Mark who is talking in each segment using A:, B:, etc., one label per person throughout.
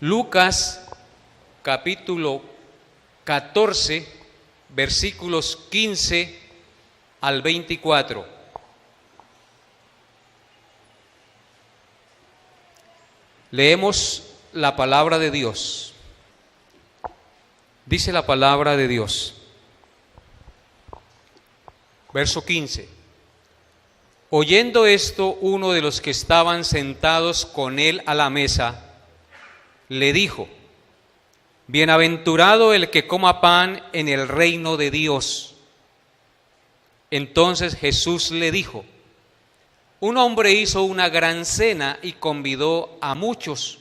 A: Lucas capítulo 14, versículos 15 al 24. Leemos la palabra de Dios. Dice la palabra de Dios. Verso 15. Oyendo esto, uno de los que estaban sentados con él a la mesa, le dijo: Bienaventurado el que coma pan en el reino de Dios. Entonces Jesús le dijo: Un hombre hizo una gran cena y convidó a muchos.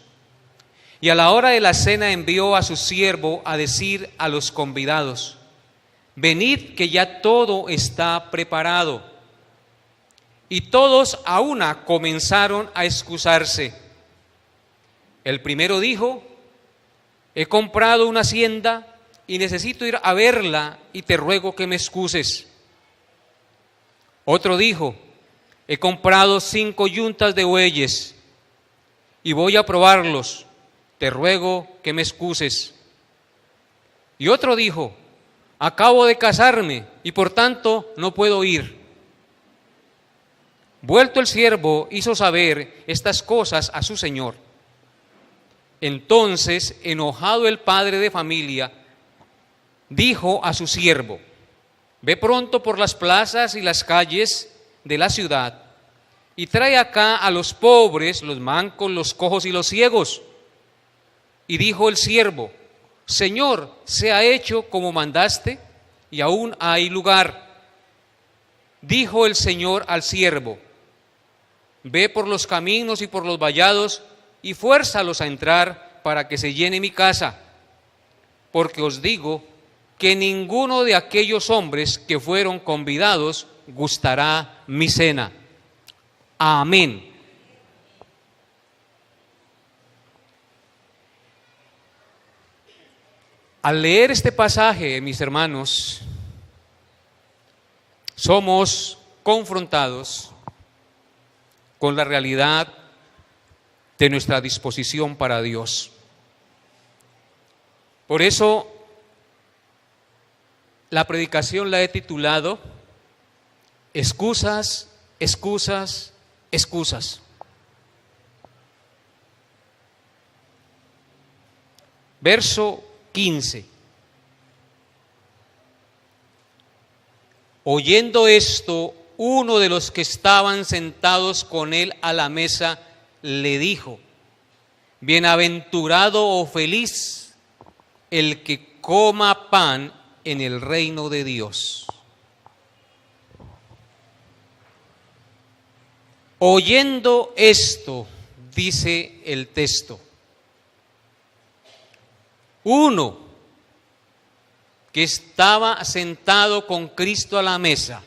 A: Y a la hora de la cena envió a su siervo a decir a los convidados: Venid, que ya todo está preparado. Y todos a una comenzaron a excusarse. El primero dijo: He comprado una hacienda y necesito ir a verla y te ruego que me excuses. Otro dijo: He comprado 5 yuntas de bueyes y voy a probarlos, te ruego que me excuses. Y otro dijo: Acabo de casarme y por tanto no puedo ir. Vuelto el siervo hizo saber estas cosas a su señor. Entonces, enojado el padre de familia, dijo a su siervo: Ve pronto por las plazas y las calles de la ciudad y trae acá a los pobres, los mancos, los cojos y los ciegos. Y dijo el siervo: Señor, se ha hecho como mandaste y aún hay lugar. Dijo el Señor al siervo: Ve por los caminos y por los vallados y fuérzalos a entrar para que se llene mi casa. Porque os digo que ninguno de aquellos hombres que fueron convidados gustará mi cena. Amén. Al leer este pasaje, mis hermanos, somos confrontados con la realidad de nuestra disposición para Dios. Por eso, la predicación la he titulado Excusas, excusas, excusas. Verso 15. Oyendo esto, uno de los que estaban sentados con él a la mesa le dijo: Bienaventurado o feliz el que coma pan en el reino de Dios. Oyendo esto, dice el texto, uno que estaba sentado con Cristo a la mesa.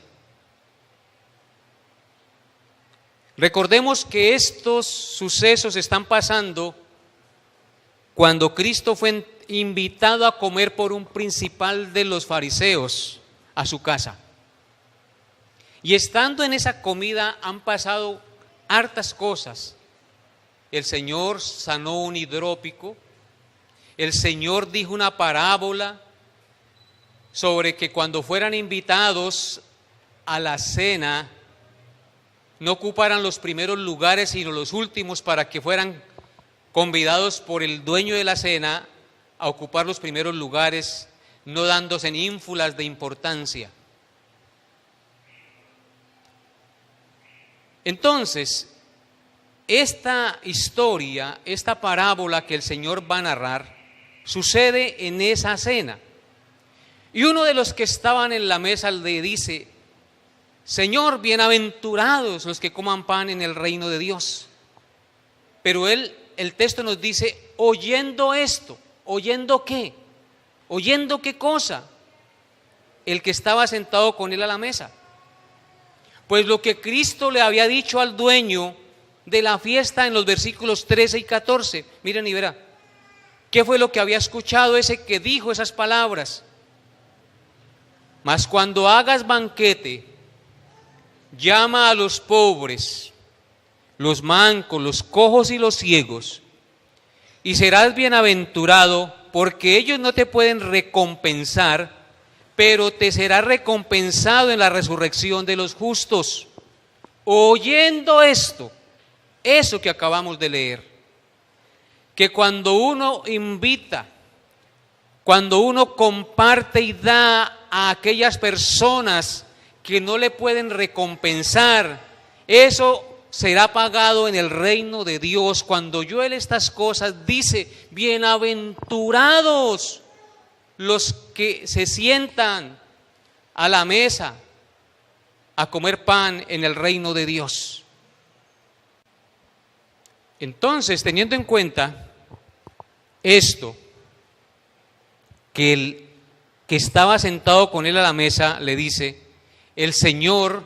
A: Recordemos que estos sucesos están pasando cuando Cristo fue invitado a comer por un principal de los fariseos a su casa. Y estando en esa comida han pasado hartas cosas. El Señor sanó un hidrópico, el Señor dijo una parábola sobre que cuando fueran invitados a la cena, no ocuparan los primeros lugares, sino los últimos, para que fueran convidados por el dueño de la cena a ocupar los primeros lugares, no dándose en ínfulas de importancia. Entonces, esta historia, esta parábola que el Señor va a narrar, sucede en esa cena. Y uno de los que estaban en la mesa le dice: Señor, bienaventurados los que coman pan en el reino de Dios. Pero el texto nos dice: oyendo esto. ¿Oyendo qué? ¿Oyendo qué cosa? El que estaba sentado con él a la mesa. Pues lo que Cristo le había dicho al dueño de la fiesta en los versículos 13 y 14. Miren y verá. ¿Qué fue lo que había escuchado ese que dijo esas palabras? Mas cuando hagas banquete, llama a los pobres, los mancos, los cojos y los ciegos, y serás bienaventurado, porque ellos no te pueden recompensar, pero te será recompensado en la resurrección de los justos. Oyendo esto, eso que acabamos de leer, que cuando uno invita, cuando uno comparte y da a aquellas personas que no le pueden recompensar, eso será pagado en el reino de Dios. Cuando yo leo estas cosas, dice: bienaventurados los que se sientan a la mesa a comer pan en el reino de Dios. Entonces, teniendo en cuenta esto, que el que estaba sentado con él a la mesa le dice, el Señor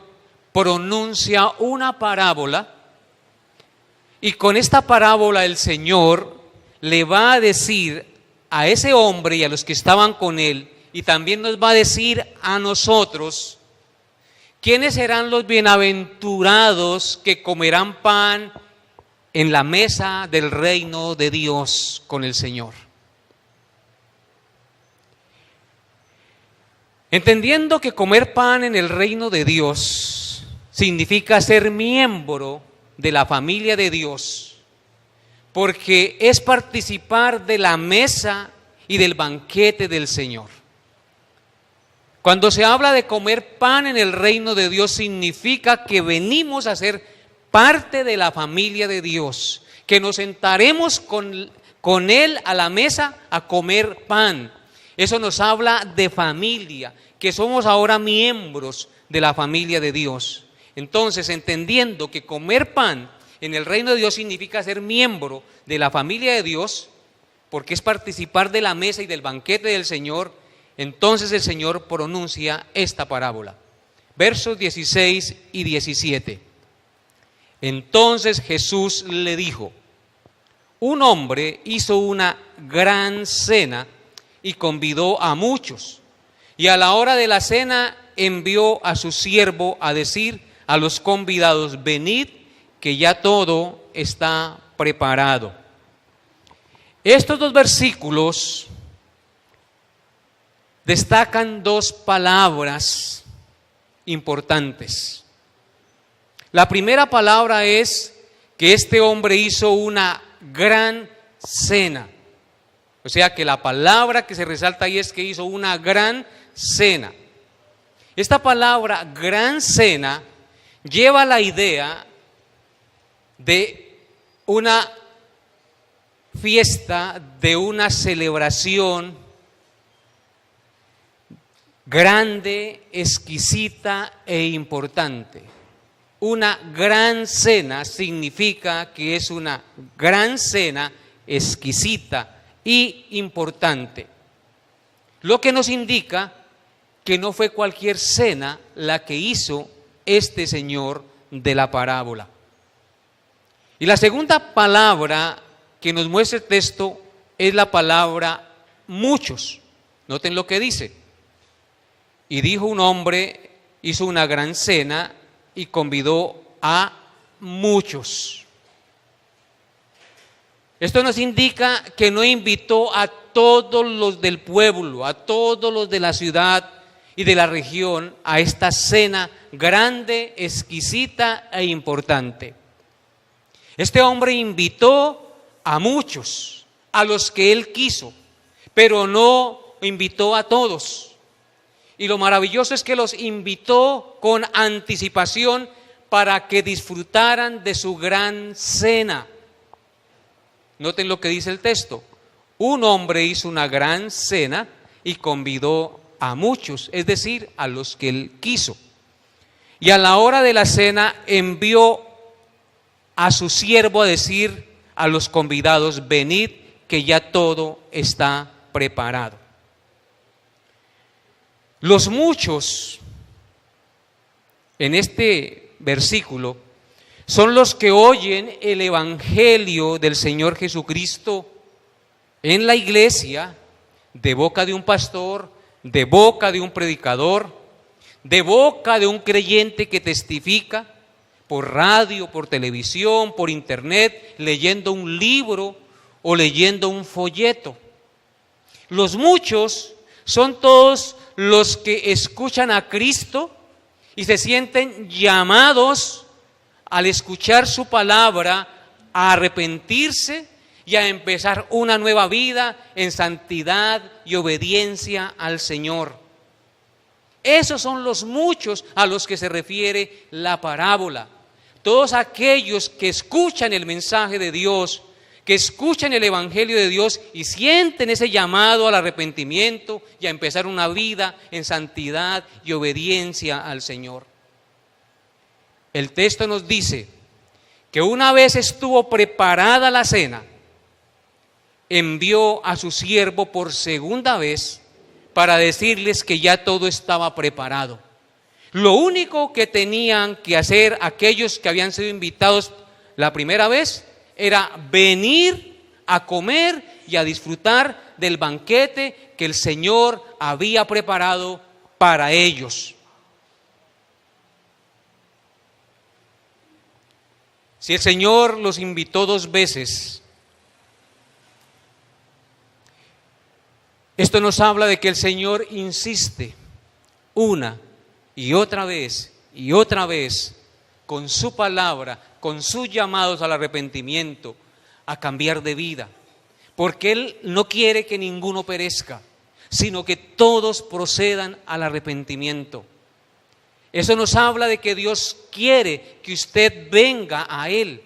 A: pronuncia una parábola, y con esta parábola el Señor le va a decir a ese hombre y a los que estaban con él, y también nos va a decir a nosotros, ¿quiénes serán los bienaventurados que comerán pan en la mesa del reino de Dios con el Señor? Entendiendo que comer pan en el reino de Dios significa ser miembro de la familia de Dios, porque es participar de la mesa y del banquete del Señor. Cuando se habla de comer pan en el reino de Dios, significa que venimos a ser parte de la familia de Dios, que nos sentaremos con Él a la mesa a comer pan. Eso nos habla de familia, que somos ahora miembros de la familia de Dios. Entonces, entendiendo que comer pan en el reino de Dios significa ser miembro de la familia de Dios, porque es participar de la mesa y del banquete del Señor, entonces el Señor pronuncia esta parábola. Versos 16 y 17. Entonces Jesús le dijo: un hombre hizo una gran cena y convidó a muchos, y a la hora de la cena envió a su siervo a decir a los convidados: venid, que ya todo está preparado. Estos dos versículos destacan dos palabras importantes. La primera palabra es que este hombre hizo una gran cena. O sea que la palabra que se resalta ahí es que hizo una gran cena. Esta palabra gran cena lleva la idea de una fiesta, de una celebración grande, exquisita e importante. Una gran cena significa que es una gran cena exquisita y importante, lo que nos indica que no fue cualquier cena la que hizo este señor de la parábola. Y la segunda palabra que nos muestra el texto es la palabra muchos. Noten lo que dice: y dijo un hombre, hizo una gran cena y convidó a muchos. Esto nos indica que no invitó a todos los del pueblo, a todos los de la ciudad y de la región a esta cena grande, exquisita e importante. Este hombre invitó a muchos, a los que él quiso, pero no invitó a todos. Y lo maravilloso es que los invitó con anticipación para que disfrutaran de su gran cena. Noten lo que dice el texto: un hombre hizo una gran cena y convidó a muchos, es decir, a los que él quiso. Y a la hora de la cena envió a su siervo a decir a los convidados: venid, que ya todo está preparado. Los muchos en este versículo son los que oyen el evangelio del Señor Jesucristo en la iglesia, de boca de un pastor, de boca de un predicador, de boca de un creyente que testifica por radio, por televisión, por internet, leyendo un libro o leyendo un folleto. Los muchos son todos los que escuchan a Cristo y se sienten llamados al escuchar su palabra a arrepentirse y a empezar una nueva vida en santidad y obediencia al Señor. Esos son los muchos a los que se refiere la parábola. Todos aquellos que escuchan el mensaje de Dios, que escuchan el Evangelio de Dios y sienten ese llamado al arrepentimiento y a empezar una vida en santidad y obediencia al Señor. El texto nos dice que una vez estuvo preparada la cena, envió a su siervo por segunda vez para decirles que ya todo estaba preparado. Lo único que tenían que hacer aquellos que habían sido invitados la primera vez era venir a comer y a disfrutar del banquete que el Señor había preparado para ellos. Si el Señor los invitó 2 veces, esto nos habla de que el Señor insiste una y otra vez con su palabra, con sus llamados al arrepentimiento, a cambiar de vida, porque Él no quiere que ninguno perezca, sino que todos procedan al arrepentimiento. Eso nos habla de que Dios quiere que usted venga a Él.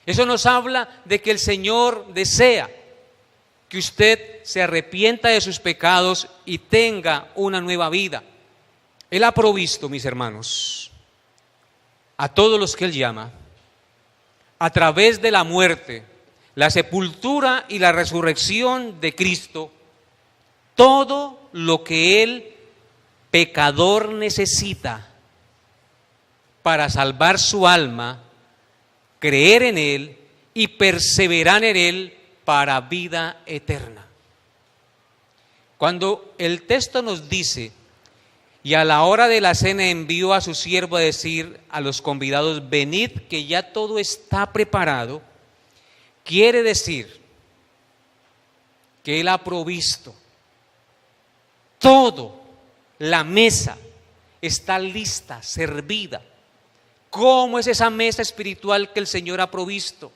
A: Eso nos habla de que el Señor desea que usted se arrepienta de sus pecados y tenga una nueva vida. Él ha provisto, mis hermanos, a todos los que Él llama, a través de la muerte, la sepultura y la resurrección de Cristo, todo lo que el pecador necesita para salvar su alma, creer en Él y perseverar en Él para vida eterna. Cuando el texto nos dice, y a la hora de la cena envió a su siervo a decir a los convidados, venid que ya todo está preparado, quiere decir que Él ha provisto todo, la mesa está lista, servida. ¿Cómo es esa mesa espiritual que el Señor ha provisto?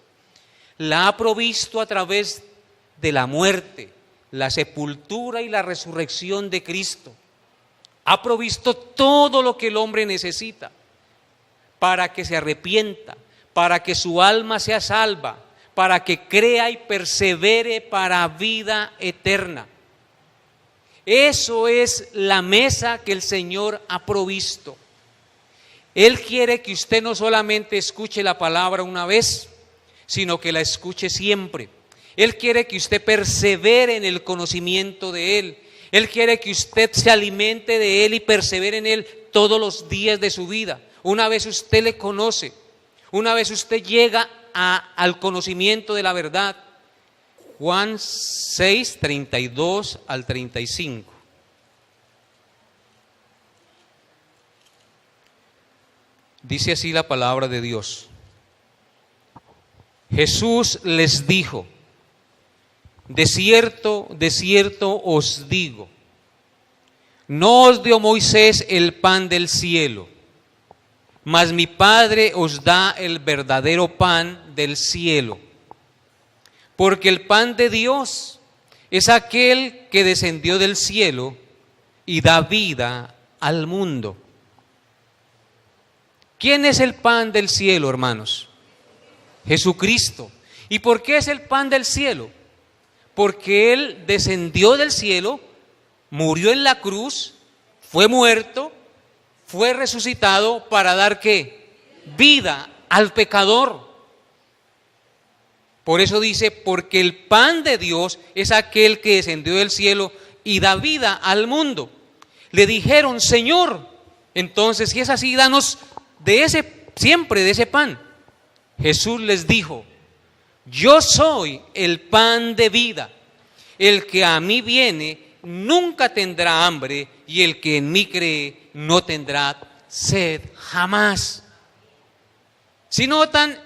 A: La ha provisto a través de la muerte, la sepultura y la resurrección de Cristo. Ha provisto todo lo que el hombre necesita para que se arrepienta, para que su alma sea salva, para que crea y persevere para vida eterna. Eso es la mesa que el Señor ha provisto. Él quiere que usted no solamente escuche la palabra una vez, sino que la escuche siempre. Él quiere que usted persevere en el conocimiento de Él. Él quiere que usted se alimente de Él y persevere en Él todos los días de su vida. Una vez usted le conoce, una vez usted llega al conocimiento de la verdad. Juan 6, 32 al 35. Dice así la palabra de Dios. Jesús les dijo, de cierto os digo, no os dio Moisés el pan del cielo, mas mi Padre os da el verdadero pan del cielo. Porque el pan de Dios es aquel que descendió del cielo y da vida al mundo. ¿Quién es el pan del cielo, hermanos? Jesucristo. ¿Y por qué es el pan del cielo? Porque Él descendió del cielo, murió en la cruz, fue muerto, fue resucitado para dar ¿qué? Vida al pecador. Por eso dice, porque el pan de Dios es aquel que descendió del cielo y da vida al mundo. Le dijeron, Señor, entonces si es así, danos siempre de ese pan. Jesús les dijo, yo soy el pan de vida. El que a mí viene nunca tendrá hambre y el que en mí cree no tendrá sed jamás. Si notan,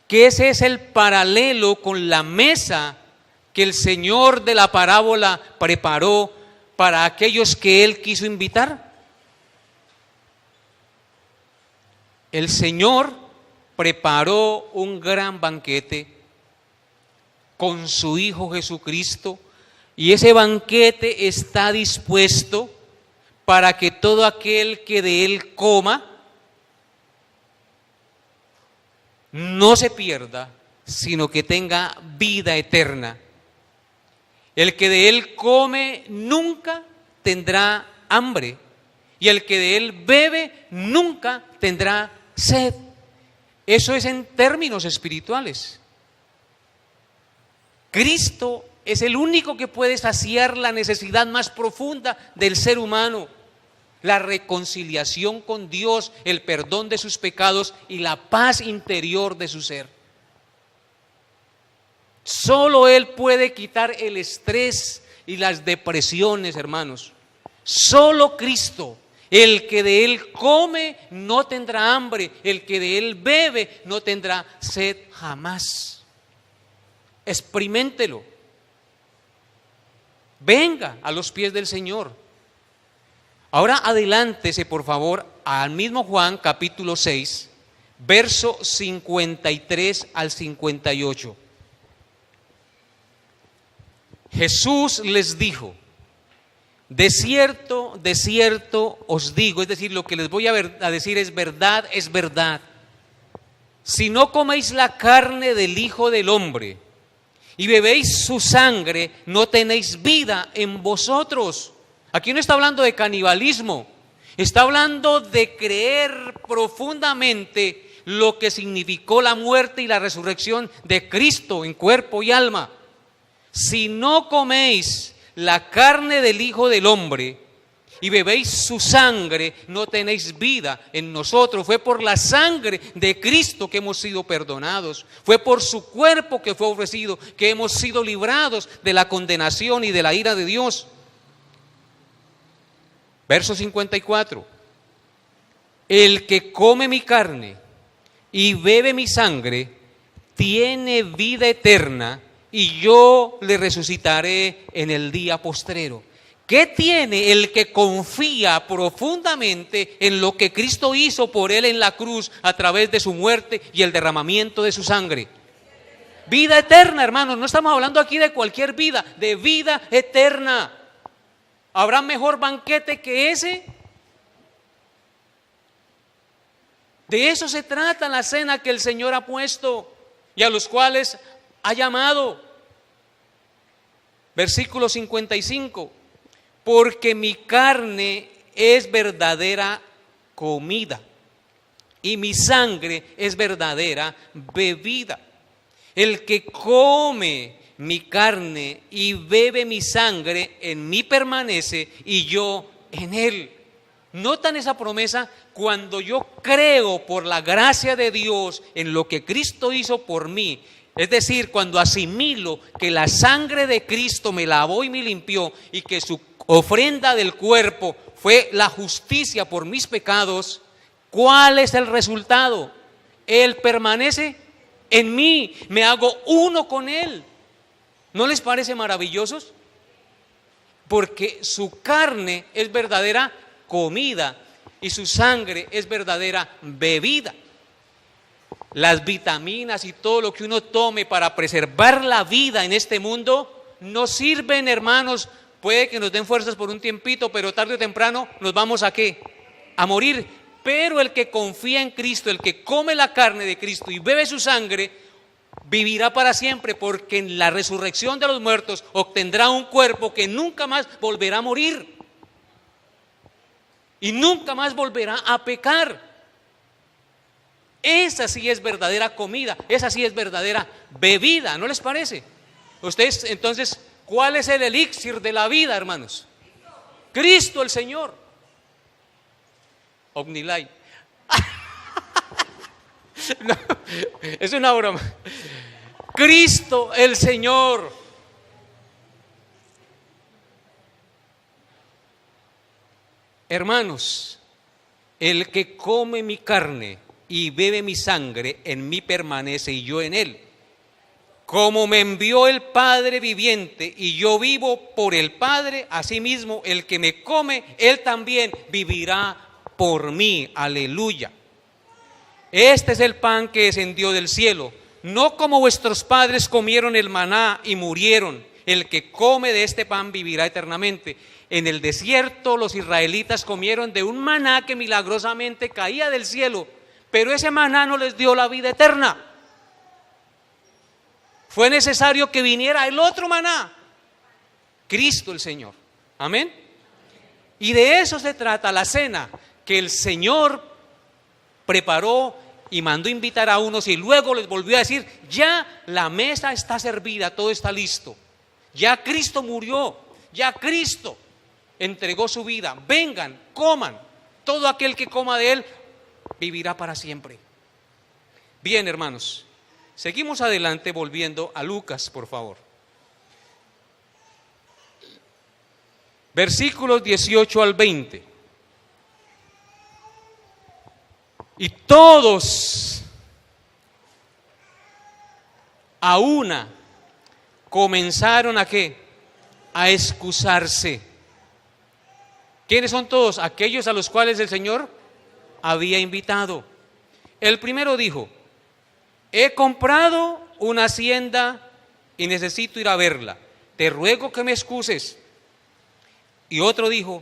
A: que ese es el paralelo con la mesa que el Señor de la parábola preparó para aquellos que Él quiso invitar. El Señor preparó un gran banquete con su Hijo Jesucristo, y ese banquete está dispuesto para que todo aquel que de Él coma no se pierda, sino que tenga vida eterna. El que de Él come nunca tendrá hambre, y el que de Él bebe nunca tendrá sed. Eso es en términos espirituales. Cristo es el único que puede saciar la necesidad más profunda del ser humano: la reconciliación con Dios, el perdón de sus pecados y la paz interior de su ser. Solo Él puede quitar el estrés y las depresiones, hermanos. Solo Cristo. El que de Él come no tendrá hambre, el que de Él bebe no tendrá sed jamás. Experiméntelo. Venga a los pies del Señor. Ahora adelántese, por favor, al mismo Juan capítulo 6, verso 53 al 58. Jesús les dijo: de cierto os digo, es decir, lo que les voy a decir es verdad, es verdad. Si no coméis la carne del Hijo del Hombre y bebéis su sangre, no tenéis vida en vosotros. Aquí no está hablando de canibalismo, está hablando de creer profundamente lo que significó la muerte y la resurrección de Cristo en cuerpo y alma. Si no coméis la carne del Hijo del Hombre y bebéis su sangre, no tenéis vida en nosotros. Fue por la sangre de Cristo que hemos sido perdonados. Fue por su cuerpo que fue ofrecido que hemos sido librados de la condenación y de la ira de Dios. Verso 54. El que come mi carne y bebe mi sangre tiene vida eterna, y yo le resucitaré en el día postrero. ¿Qué tiene el que confía profundamente en lo que Cristo hizo por él en la cruz a través de su muerte y el derramamiento de su sangre? Vida eterna, hermanos. No estamos hablando aquí de cualquier vida, de vida eterna. ¿Habrá mejor banquete que ese? De eso se trata la cena que el Señor ha puesto y a los cuales ha llamado. Versículo 55. Porque mi carne es verdadera comida y mi sangre es verdadera bebida. El que come mi carne y bebe mi sangre en mí permanece y yo en él. ¿Notan esa promesa? Cuando yo creo por la gracia de Dios en lo que Cristo hizo por mí, es decir, cuando asimilo que la sangre de Cristo me lavó y me limpió y que su ofrenda del cuerpo fue la justicia por mis pecados, ¿cuál es el resultado? Él permanece en mí, me hago uno con Él. ¿No les parece maravillosos? Porque su carne es verdadera comida y su sangre es verdadera bebida. Las vitaminas y todo lo que uno tome para preservar la vida en este mundo no sirven, hermanos. Puede que nos den fuerzas por un tiempito, pero tarde o temprano nos vamos ¿a qué? A morir. Pero el que confía en Cristo, el que come la carne de Cristo y bebe su sangre, vivirá para siempre, porque en la resurrección de los muertos obtendrá un cuerpo que nunca más volverá a morir y nunca más volverá a pecar. Esa sí es verdadera comida, esa sí es verdadera bebida, ¿no les parece? Ustedes, entonces, ¿cuál es el elixir de la vida, hermanos? Cristo el Señor. Omnilife. No, es una broma. Cristo el Señor. Hermanos, el que come mi carne y bebe mi sangre, en mí permanece y yo en él. Como me envió el Padre viviente y yo vivo por el Padre, asimismo el que me come, él también vivirá por mí. Aleluya. Este es el pan que descendió del cielo, no como vuestros padres comieron el maná y murieron. El que come de este pan vivirá eternamente. En el desierto los israelitas comieron de un maná que milagrosamente caía del cielo, pero ese maná no les dio la vida eterna. Fue necesario que viniera el otro maná, Cristo el Señor. Amén. Y de eso se trata la cena, que el Señor preparó y mandó invitar a unos y luego les volvió a decir: ya la mesa está servida, todo está listo. Ya Cristo murió, ya Cristo entregó su vida. Vengan, coman. Todo aquel que coma de él vivirá para siempre. Bien, hermanos, seguimos adelante volviendo a Lucas, por favor. Versículos 18 al 20. Y todos a una comenzaron ¿a qué? A excusarse. ¿Quiénes son todos? Aquellos a los cuales el Señor había invitado. El primero dijo: he comprado una hacienda y necesito ir a verla. Te ruego que me excuses. Y otro dijo: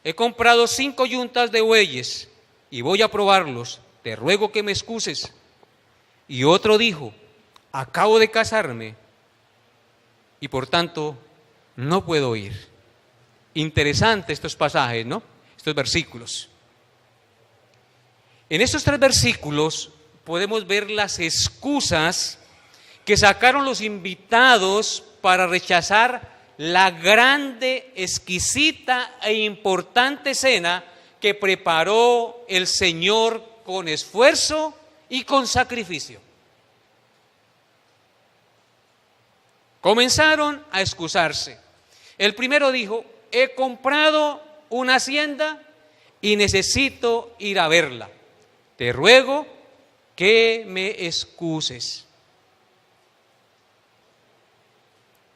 A: he comprado 5 yuntas de bueyes y voy a probarlos. Te ruego que me excuses. Y otro dijo: acabo de casarme y por tanto no puedo ir. Interesante estos pasajes, ¿no? Estos versículos. En estos 3 versículos podemos ver las excusas que sacaron los invitados para rechazar la grande, exquisita e importante cena que preparó el Señor con esfuerzo y con sacrificio. Comenzaron a excusarse. El primero dijo: he comprado una hacienda y necesito ir a verla. Te ruego que me excuses.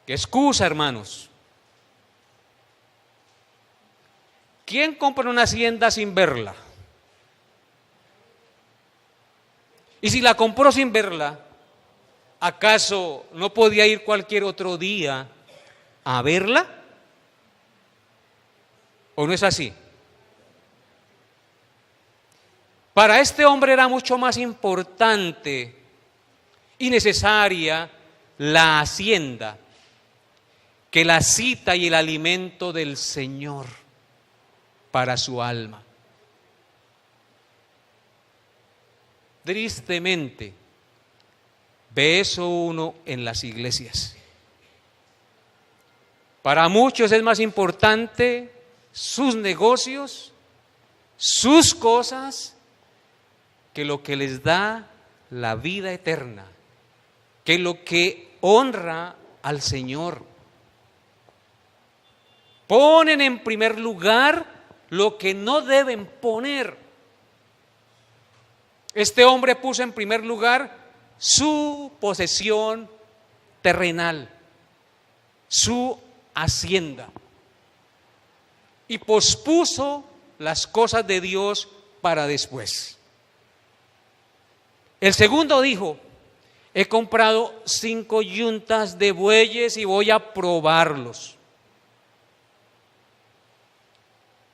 A: ¿Qué excusa, hermanos? ¿Quién compra una hacienda sin verla? Y si la compró sin verla, ¿acaso no podía ir cualquier otro día a verla? ¿O no es así? Para este hombre era mucho más importante y necesaria la hacienda que la cita y el alimento del Señor para su alma. Tristemente, ve eso uno en las iglesias. Para muchos es más importante sus negocios, sus cosas, que lo que les da la vida eterna, que lo que honra al Señor. Ponen en primer lugar lo que no deben poner. Este hombre puso en primer lugar su posesión terrenal, su hacienda, y pospuso las cosas de Dios para después. El segundo dijo: he comprado 5 yuntas de bueyes y voy a probarlos.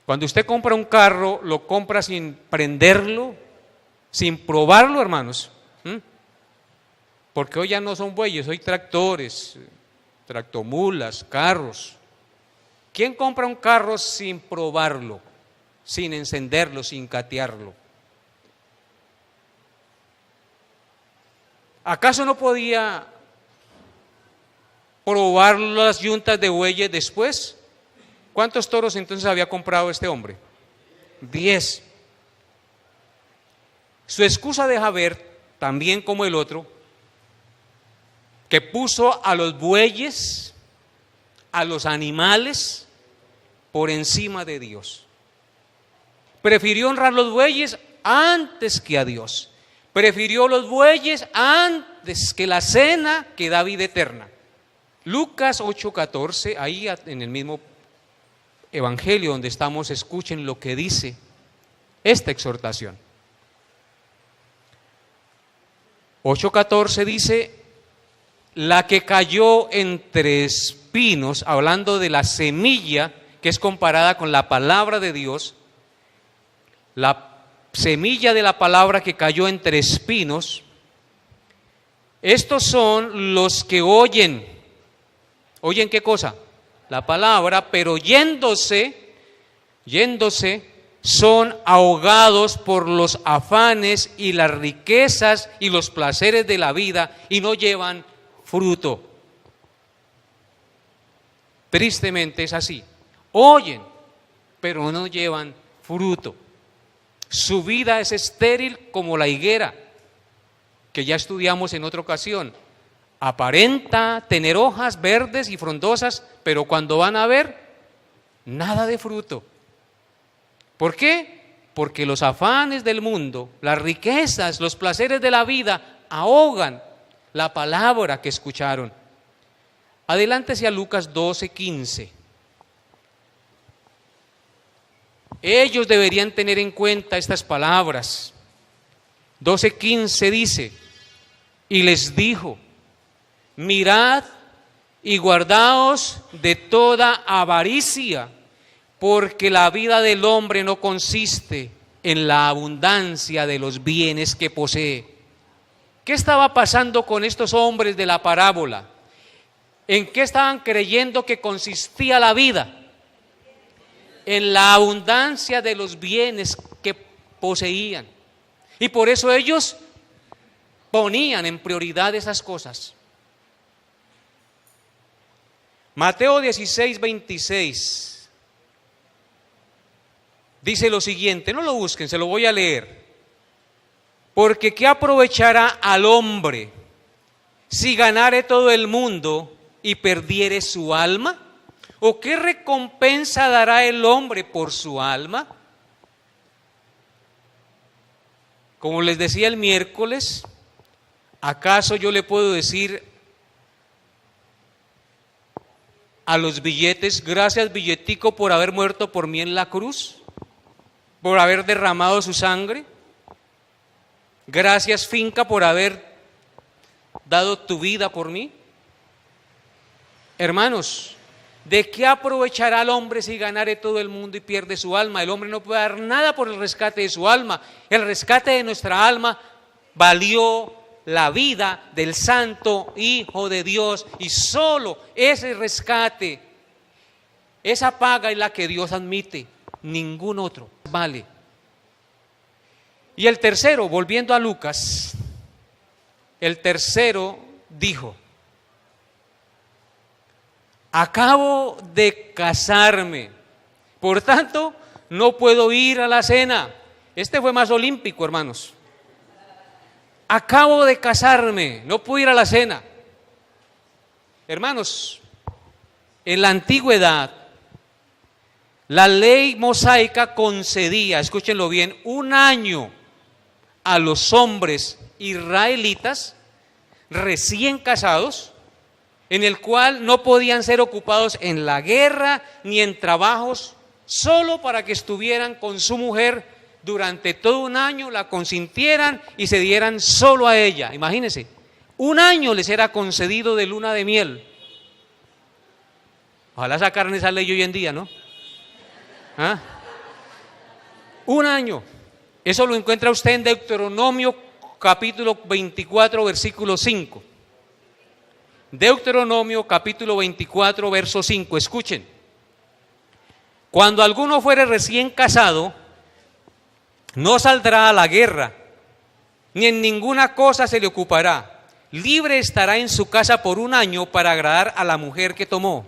A: Cuando usted compra un carro, lo compra sin prenderlo, sin probarlo, hermanos. Porque hoy ya no son bueyes, hoy tractores, tractomulas, carros. ¿Quién compra un carro sin probarlo, sin encenderlo, sin catearlo? ¿Acaso no podía probar las yuntas de bueyes después? ¿Cuántos toros entonces había comprado este hombre? 10. Su excusa deja ver, también como el otro, que puso a los bueyes, a los animales, por encima de Dios. Prefirió honrar los bueyes antes que a Dios. Prefirió los bueyes antes que la cena que da vida eterna. Lucas 8:14, ahí en el mismo evangelio donde estamos, escuchen lo que dice esta exhortación. 8:14 dice: la que cayó entre espinos, hablando de la semilla que es comparada con la palabra de Dios, la semilla de la palabra que cayó entre espinos, estos son los que oyen. ¿Oyen qué cosa? La palabra, pero yéndose, son ahogados por los afanes y las riquezas y los placeres de la vida y no llevan fruto. Tristemente es así. Oyen, pero no llevan fruto. Su vida es estéril como la higuera, que ya estudiamos en otra ocasión. Aparenta tener hojas verdes y frondosas, pero cuando van a ver, nada de fruto. ¿Por qué? Porque los afanes del mundo, las riquezas, los placeres de la vida ahogan la palabra que escucharon. Adelántese a Lucas 12:15. Ellos deberían tener en cuenta estas palabras. 12:15 dice: y les dijo, mirad y guardaos de toda avaricia, porque la vida del hombre no consiste en la abundancia de los bienes que posee. ¿Qué estaba pasando con estos hombres de la parábola? ¿En qué estaban creyendo que consistía la vida? En la abundancia de los bienes que poseían. Y por eso ellos ponían en prioridad esas cosas. Mateo 16:26 dice lo siguiente, no lo busquen, se lo voy a leer. Porque ¿qué aprovechará al hombre si ganare todo el mundo y perdiere su alma? ¿O qué recompensa dará el hombre por su alma? Como les decía el miércoles, ¿acaso yo le puedo decir a los billetes, gracias billetico por haber muerto por mí en la cruz, por haber derramado su sangre? Gracias finca por haber dado tu vida por mí. Hermanos, ¿de qué aprovechará el hombre si ganare todo el mundo y pierde su alma? El hombre no puede dar nada por el rescate de su alma. El rescate de nuestra alma valió la vida del Santo Hijo de Dios, y solo ese rescate, esa paga es la que Dios admite, ningún otro vale. Y el tercero, volviendo a Lucas, el tercero dijo: acabo de casarme, por tanto no puedo ir a la cena. Este fue más olímpico, hermanos. Acabo de casarme, no puedo ir a la cena. Hermanos, en la antigüedad, la ley mosaica concedía, escúchenlo bien, 1 año a los hombres israelitas recién casados, en el cual no podían ser ocupados en la guerra ni en trabajos, solo para que estuvieran con su mujer durante todo 1 año, la consintieran y se dieran solo a ella. Imagínense, 1 año les era concedido de luna de miel. Ojalá sacaran esa ley hoy en día, ¿no? 1 año. Eso lo encuentra usted en Deuteronomio capítulo 24, versículo 5. Deuteronomio capítulo 24, verso 5. Escuchen. Cuando alguno fuere recién casado, no saldrá a la guerra, ni en ninguna cosa se le ocupará. Libre estará en su casa por 1 año para agradar a la mujer que tomó.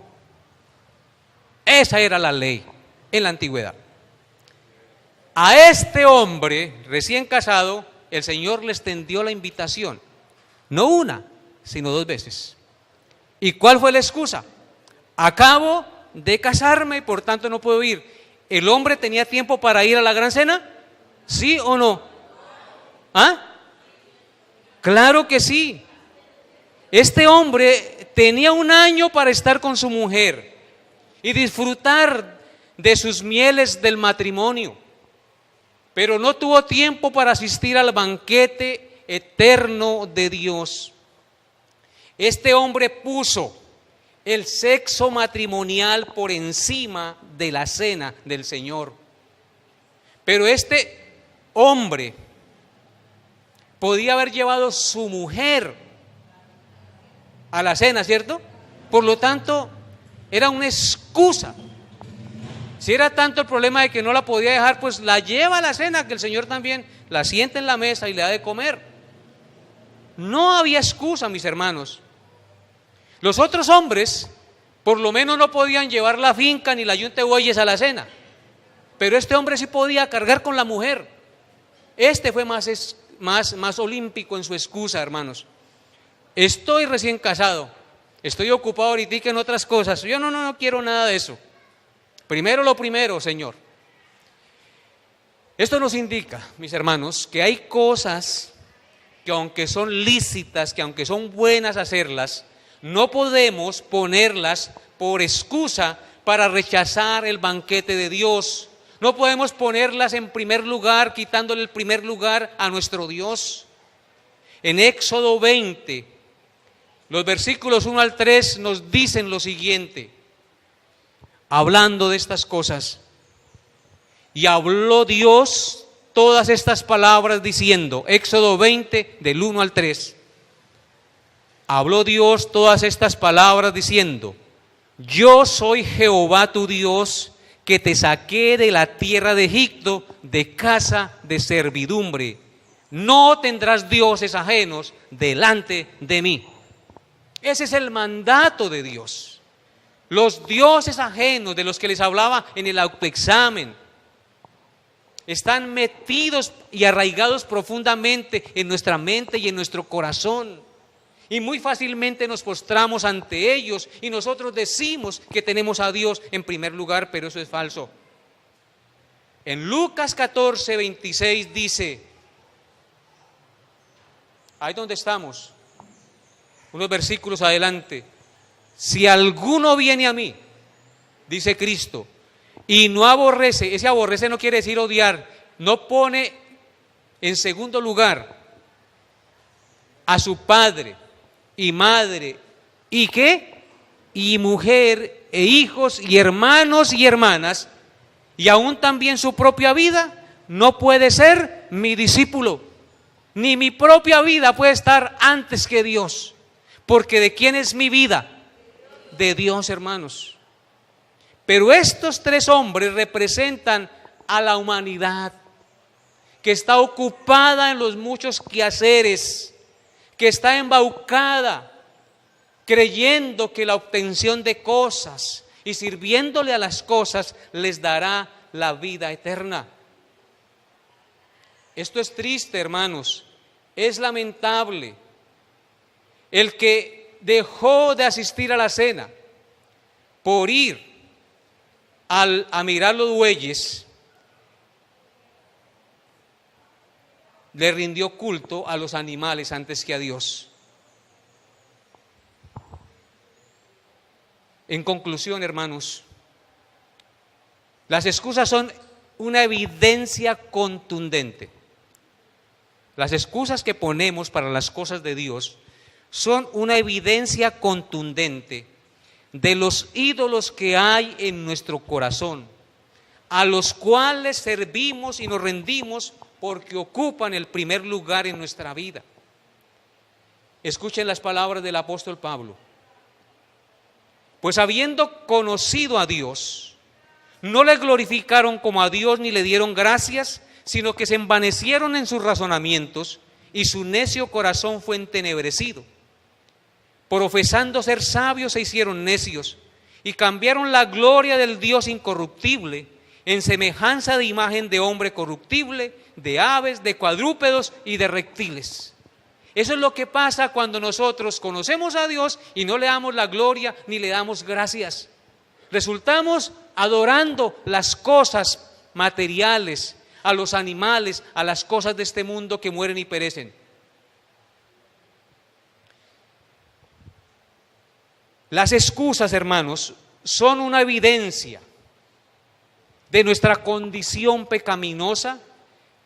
A: Esa era la ley en la antigüedad. A este hombre recién casado, el Señor le extendió la invitación, no 1, sino 2 veces. ¿Y cuál fue la excusa? Acabo de casarme y por tanto no puedo ir. ¿El hombre tenía tiempo para ir a la gran cena? ¿Sí o no? ¿Ah? Claro que sí. Este hombre tenía 1 año para estar con su mujer y disfrutar de sus mieles del matrimonio, pero no tuvo tiempo para asistir al banquete eterno de Dios. Este hombre puso el sexo matrimonial por encima de la cena del Señor. Pero este hombre podía haber llevado su mujer a la cena, ¿cierto? Por lo tanto, era una excusa. Si era tanto el problema de que no la podía dejar, pues la lleva a la cena, que el Señor también la sienta en la mesa y le da de comer. No había excusa, mis hermanos. Los otros hombres, por lo menos no podían llevar la finca ni la yunta de bueyes a la cena, pero este hombre sí podía cargar con la mujer. Este fue más olímpico en su excusa, hermanos. Estoy recién casado, estoy ocupado ahorita en otras cosas, yo no quiero nada de eso. Primero lo primero, Señor. Esto nos indica, mis hermanos, que hay cosas que aunque son lícitas, que aunque son buenas hacerlas, no podemos ponerlas por excusa para rechazar el banquete de Dios. No podemos ponerlas en primer lugar, quitándole el primer lugar a nuestro Dios. En Éxodo 20, los versículos 1 al 3 nos dicen lo siguiente, hablando de estas cosas. Y habló Dios todas estas palabras diciendo, Éxodo 20, del 1 al 3. Habló Dios todas estas palabras diciendo, yo soy Jehová tu Dios, que te saqué de la tierra de Egipto, de casa de servidumbre. No tendrás dioses ajenos delante de mí. Ese es el mandato de Dios. Los dioses ajenos de los que les hablaba en el autoexamen están metidos y arraigados profundamente en nuestra mente y en nuestro corazón. Y muy fácilmente nos postramos ante ellos y nosotros decimos que tenemos a Dios en primer lugar, pero eso es falso. En Lucas 14, 26 dice, ahí donde estamos, unos versículos adelante, si alguno viene a mí, dice Cristo, y no aborrece, ese aborrece no quiere decir odiar, no pone en segundo lugar a su padre y madre, ¿y qué? Y mujer, e hijos, y hermanos y hermanas, y aún también su propia vida, no puede ser mi discípulo, ni mi propia vida puede estar antes que Dios, porque ¿de quién es mi vida? De Dios, hermanos. Pero estos 3 hombres representan a la humanidad que está ocupada en los muchos quehaceres, que está embaucada, creyendo que la obtención de cosas y sirviéndole a las cosas les dará la vida eterna. Esto es triste, hermanos, es lamentable. El que dejó de asistir a la cena por ir a mirar los bueyes, le rindió culto a los animales antes que a Dios. En conclusión, hermanos, las excusas son una evidencia contundente. Las excusas que ponemos para las cosas de Dios son una evidencia contundente de los ídolos que hay en nuestro corazón, a los cuales servimos y nos rendimos porque ocupan el primer lugar en nuestra vida. Escuchen las palabras del apóstol Pablo. Pues habiendo conocido a Dios, no le glorificaron como a Dios ni le dieron gracias, sino que se envanecieron en sus razonamientos y su necio corazón fue entenebrecido. Profesando ser sabios se hicieron necios y cambiaron la gloria del Dios incorruptible en semejanza de imagen de hombre corruptible, de aves, de cuadrúpedos y de reptiles. Eso es lo que pasa cuando nosotros conocemos a Dios y no le damos la gloria ni le damos gracias. Resultamos adorando las cosas materiales, a los animales, a las cosas de este mundo que mueren y perecen. Las excusas, hermanos, son una evidencia de nuestra condición pecaminosa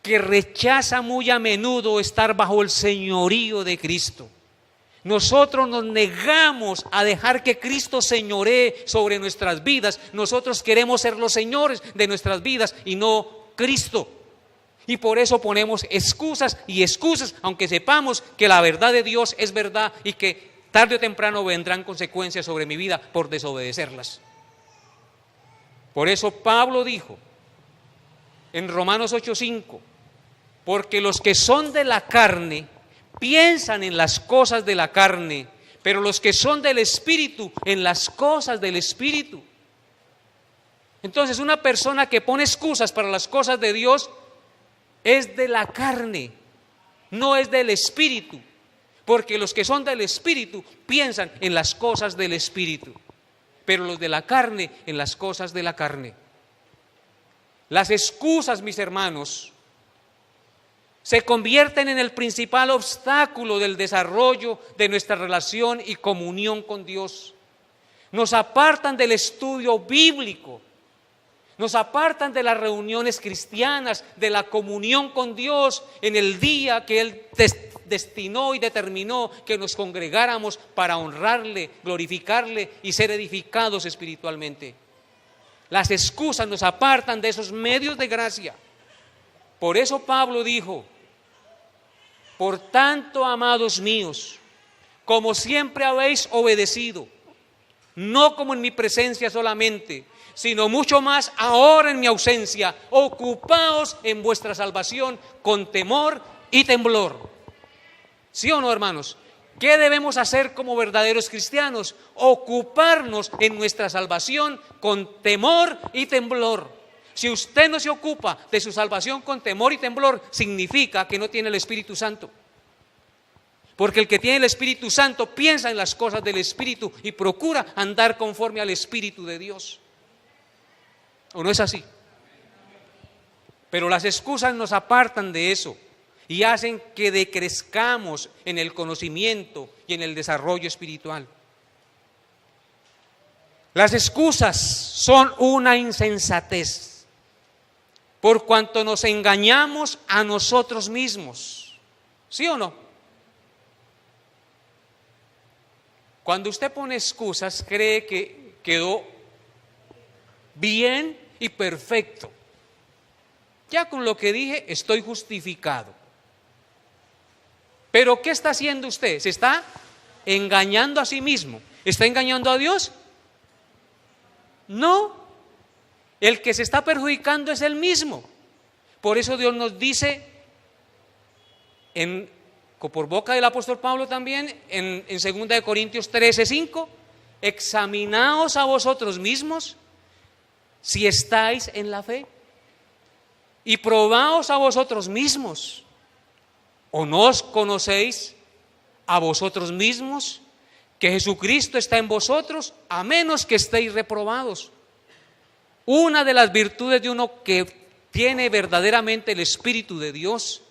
A: que rechaza muy a menudo estar bajo el señorío de Cristo. Nosotros nos negamos a dejar que Cristo señoree sobre nuestras vidas. Nosotros queremos ser los señores de nuestras vidas y no Cristo. Y por eso ponemos excusas y excusas, aunque sepamos que la verdad de Dios es verdad y que tarde o temprano vendrán consecuencias sobre mi vida por desobedecerlas. Por eso Pablo dijo en Romanos 8:5, porque los que son de la carne piensan en las cosas de la carne, pero los que son del Espíritu en las cosas del Espíritu. Entonces, una persona que pone excusas para las cosas de Dios es de la carne, no es del Espíritu, porque los que son del Espíritu piensan en las cosas del Espíritu, pero los de la carne en las cosas de la carne. Las excusas, mis hermanos, se convierten en el principal obstáculo del desarrollo de nuestra relación y comunión con Dios. Nos apartan del estudio bíblico, nos apartan de las reuniones cristianas, de la comunión con Dios en el día que Él destinó y determinó que nos congregáramos para honrarle, glorificarle y ser edificados espiritualmente. Las excusas nos apartan de esos medios de gracia. Por eso Pablo dijo: por tanto, amados míos, como siempre habéis obedecido, no como en mi presencia solamente, sino mucho más ahora en mi ausencia, ocupaos en vuestra salvación con temor y temblor. ¿Sí o no, hermanos? ¿Qué debemos hacer como verdaderos cristianos? Ocuparnos en nuestra salvación con temor y temblor. Si usted no se ocupa de su salvación con temor y temblor, significa que no tiene el Espíritu Santo. Porque el que tiene el Espíritu Santo piensa en las cosas del Espíritu y procura andar conforme al Espíritu de Dios. ¿O no es así? Pero las excusas nos apartan de eso y hacen que decrezcamos en el conocimiento y en el desarrollo espiritual. Las excusas son una insensatez, por cuanto nos engañamos a nosotros mismos. ¿Sí o no? Cuando usted pone excusas, cree que quedó bien y perfecto. Ya con lo que dije, estoy justificado. Pero ¿qué está haciendo usted? ¿Se está engañando a sí mismo? ¿Está engañando a Dios? No. El que se está perjudicando es él mismo. Por eso Dios nos dice, por boca del apóstol Pablo también, en 2 Corintios 13:5, examinaos a vosotros mismos si estáis en la fe, y probaos a vosotros mismos, ¿o no os conocéis a vosotros mismos que Jesucristo está en vosotros, a menos que estéis reprobados? Una de las virtudes de uno que tiene verdaderamente el Espíritu de Dios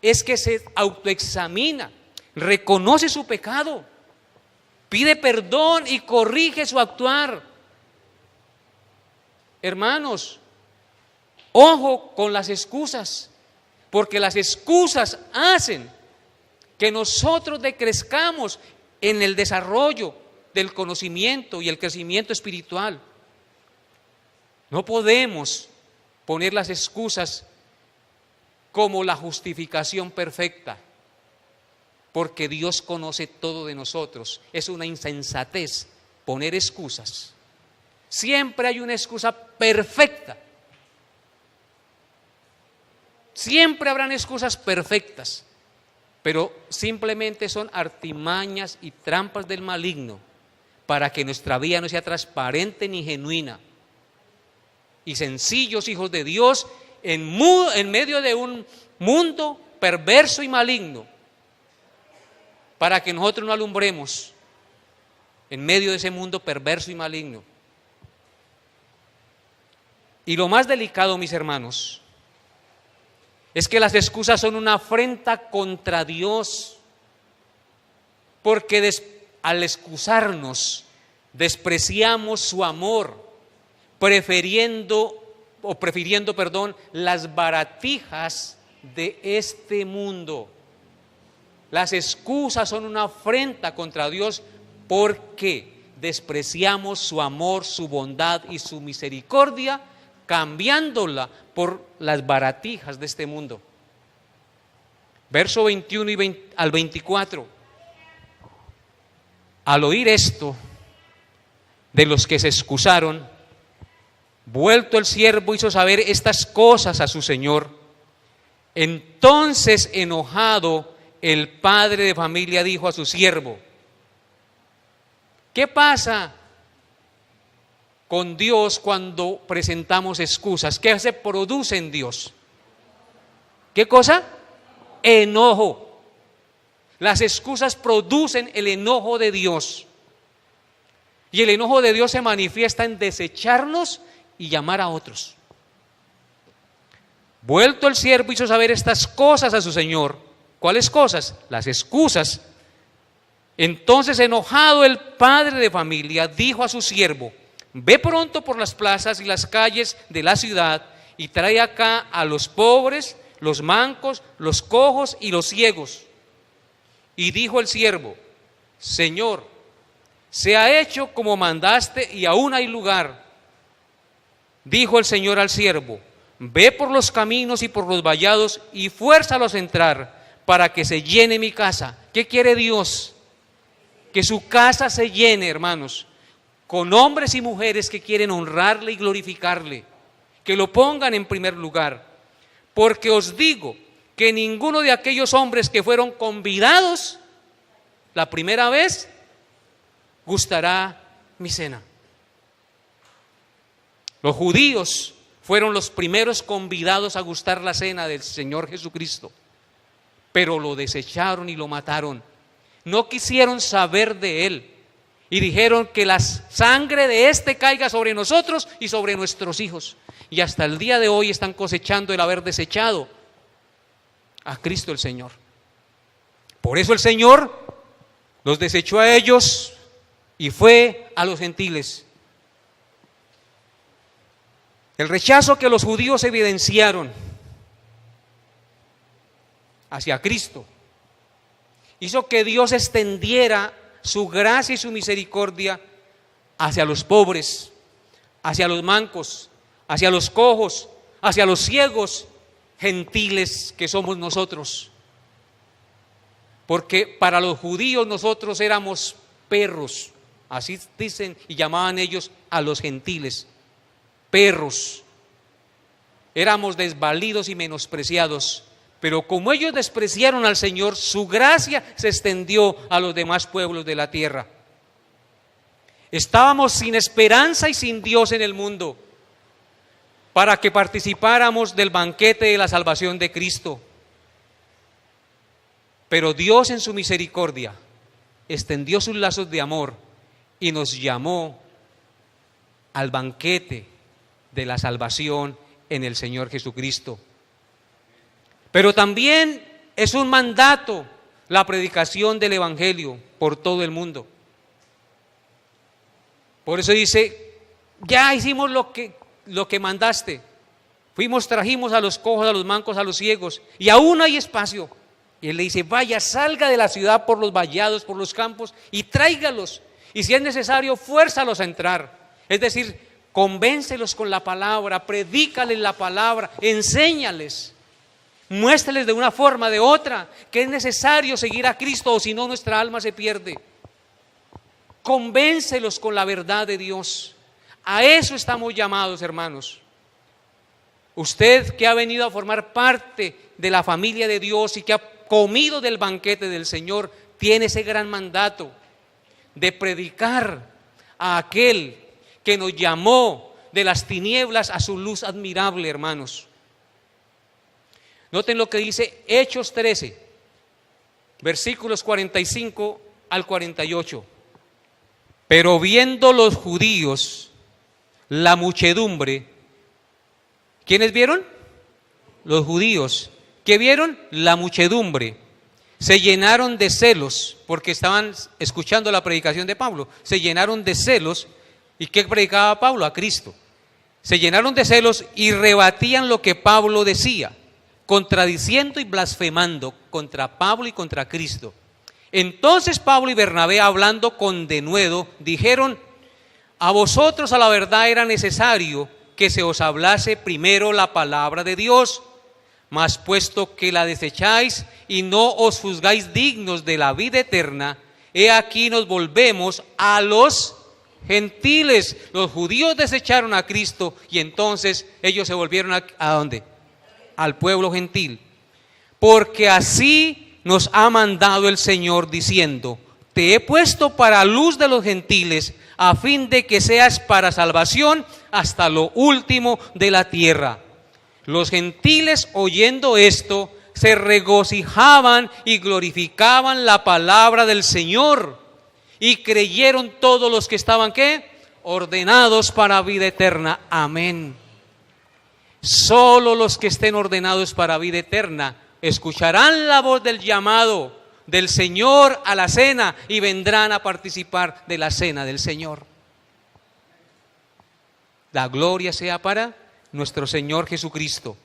A: es que se autoexamina, reconoce su pecado, pide perdón y corrige su actuar. Hermanos, ojo con las excusas, porque las excusas hacen que nosotros decrezcamos en el desarrollo del conocimiento y el crecimiento espiritual. No podemos poner las excusas como la justificación perfecta, porque Dios conoce todo de nosotros. Es una insensatez poner excusas. Siempre hay una excusa perfecta. Siempre habrán excusas perfectas, pero simplemente son artimañas y trampas del maligno para que nuestra vida no sea transparente ni genuina. Y sencillos hijos de Dios en medio de un mundo perverso y maligno, para que nosotros no alumbremos en medio de ese mundo perverso y maligno. Y lo más delicado, mis hermanos, es que las excusas son una afrenta contra Dios, porque al excusarnos despreciamos su amor, prefiriendo las baratijas de este mundo. Las excusas son una afrenta contra Dios porque despreciamos su amor, su bondad y su misericordia, cambiándola por las baratijas de este mundo. Verso 21 al 24. Al oír esto de los que se excusaron, vuelto el siervo hizo saber estas cosas a su señor. Entonces, enojado, el padre de familia dijo a su siervo: ¿qué pasa con Dios cuando presentamos excusas? ¿Qué se produce en Dios? ¿Qué cosa? Enojo. Las excusas producen el enojo de Dios. Y el enojo de Dios se manifiesta en desecharnos y llamar a otros. Vuelto el siervo hizo saber estas cosas a su señor. ¿Cuáles cosas? Las excusas. Entonces, enojado, el padre de familia dijo a su siervo: ve pronto por las plazas y las calles de la ciudad y trae acá a los pobres, los mancos, los cojos y los ciegos. Y dijo el siervo: Señor, se ha hecho como mandaste y aún hay lugar. Dijo el Señor al siervo: ve por los caminos y por los vallados y fuérzalos a entrar para que se llene mi casa. ¿Qué quiere Dios? Que su casa se llene, hermanos, con hombres y mujeres que quieren honrarle y glorificarle, que lo pongan en primer lugar. Porque os digo que ninguno de aquellos hombres que fueron convidados la primera vez gustará mi cena. Los judíos fueron los primeros convidados a gustar la cena del Señor Jesucristo, pero lo desecharon y lo mataron. No quisieron saber de Él y dijeron: que la sangre de este caiga sobre nosotros y sobre nuestros hijos. Y hasta el día de hoy están cosechando el haber desechado a Cristo el Señor. Por eso el Señor los desechó a ellos y fue a los gentiles. El rechazo que los judíos evidenciaron hacia Cristo hizo que Dios extendiera su gracia y su misericordia hacia los pobres, hacia los mancos, hacia los cojos, hacia los ciegos, gentiles que somos nosotros. Porque para los judíos nosotros éramos perros, así dicen y llamaban ellos a los gentiles, perros. Éramos desvalidos y menospreciados. Pero como ellos despreciaron al Señor, su gracia se extendió a los demás pueblos de la tierra. Estábamos sin esperanza y sin Dios en el mundo para que participáramos del banquete de la salvación de Cristo. Pero Dios en su misericordia extendió sus lazos de amor y nos llamó al banquete de la salvación en el Señor Jesucristo. Pero también es un mandato la predicación del Evangelio por todo el mundo. Por eso dice: ya hicimos lo que mandaste. Trajimos a los cojos, a los mancos, a los ciegos, y aún hay espacio. Y Él le dice: vaya, salga de la ciudad por los vallados, por los campos, y tráigalos. Y si es necesario, fuérzalos a entrar. Es decir, convéncelos con la palabra, predícales la palabra, enséñales. Muéstrales de una forma, de otra, que es necesario seguir a Cristo, o si no, nuestra alma se pierde. Convéncelos con la verdad de Dios. A eso estamos llamados, hermanos. Usted que ha venido a formar parte de la familia de Dios y que ha comido del banquete del Señor, tiene ese gran mandato de predicar a aquel que nos llamó de las tinieblas a su luz admirable, hermanos. Noten lo que dice Hechos 13, versículos 45 al 48. Pero viendo los judíos la muchedumbre, ¿Quiénes vieron? Los judíos. ¿Qué vieron? La muchedumbre. Se llenaron de celos porque estaban escuchando la predicación de Pablo. Se llenaron de celos. ¿Y qué predicaba Pablo? A Cristo. Se llenaron de celos y rebatían lo que Pablo decía, contradiciendo y blasfemando contra Pablo y contra Cristo. Entonces Pablo y Bernabé, hablando con denuedo, dijeron: a vosotros a la verdad era necesario que se os hablase primero la palabra de Dios, mas puesto que la desecháis y no os juzgáis dignos de la vida eterna, he aquí nos volvemos a los gentiles. Los judíos desecharon a Cristo y entonces ellos se volvieron ¿a dónde? Al pueblo gentil. Porque así nos ha mandado el Señor diciendo: te he puesto para luz de los gentiles, a fin de que seas para salvación hasta lo último de la tierra. Los gentiles, oyendo esto, se regocijaban y glorificaban la palabra del Señor, y creyeron todos los que estaban ¿qué? Ordenados para vida eterna. Amén. Solo los que estén ordenados para vida eterna escucharán la voz del llamado del Señor a la cena y vendrán a participar de la cena del Señor. La gloria sea para nuestro Señor Jesucristo.